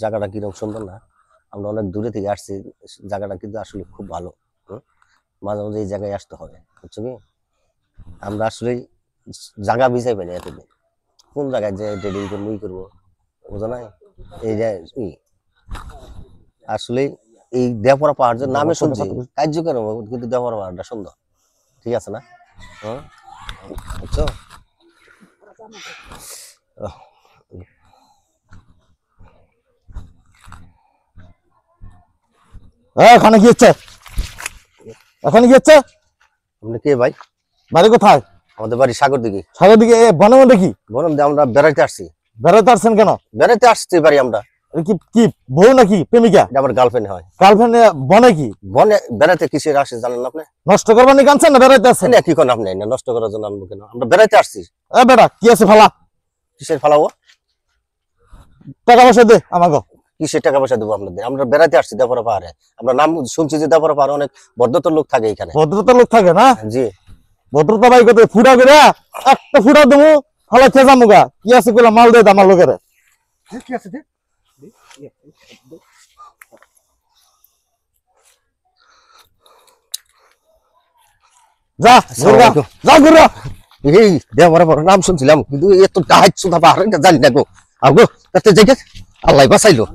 জায়গাটা কিরকম সুন্দর না? আমরা অনেক দূরে থেকে আসছি, জায়গাটা কিন্তু আসলে খুব ভালো। মাঝে মাঝে এই জায়গায় আসতে হবে, বুঝছো কি? আমরা আসলে জায়গা বিছাই পাই না এতদিন, কোন জায়গায় যে ট্রেডিং করবো ই করবো, বুঝো না? এই যে আসলে এই দেওপাড়া পাহাড় যে নামে শুনছি কার্যক্রম, কিন্তু দেওপাড়া পাহাড়টা সুন্দর, ঠিক আছে না? হ্যাঁ, বুঝছো? ওখানে কি হচ্ছে? ওখানে কি হচ্ছে? আপনি কে ভাই? বাড়ি কোথায়? আমাদের বাড়ি সাগর দিকে। সাগর দিকে বনে মধ্যে কি বললাম যে আমরা বেড়াইতে আসছি। বেড়াতে আসছেন কেন? বেড়াইতে আসতে পারি আমরা। কি কি বউ নাকি প্রেমিকা? এটা আমার গার্লফ্রেন্ড হয়। গার্লফ্রেন্ড বনে কি? বনে বেড়াইতে কিসের আসে জানেন না আপনি? নষ্ট করবার নাকি আনছেন না বেড়াইতে আসছেন? না কি করেন আপনি? না নষ্ট করার জন্য আনবো কেন? আমরা বেড়াইতে আসছি। বেটা কি আছে ফালা? কিসের ফালাবো? টাকা পয়সা দে আমাকে। কিসের টাকা পয়সা দেবো আপনাদের? আমরা বেড়াইতে আসছি দেওপাড়া পাহাড়ে। আমরা নাম শুনছি যে দেওপাড়া পাহাড়ে অনেক ভদ্রতার লোক থাকে এখানে। ভদ্রতা লোক থাকে না? জি। ভদ্রতা ভাই কত ফুটা করে একটা ফুটা দেবো ফালা খেজা মুগা কি আছে কইলা মাল দে আমার লোকের। কি আছে দে? যা ঘুরগা যা ঘুরগা। এই দেওপাড়া পাহাড়ের নাম শুনছিলাম, কিন্তু এত ডাহাত সুধা পাহাড় জানি না গো। আও গো, তাতে জায়গা আল্লাহ বাঁচাইলো।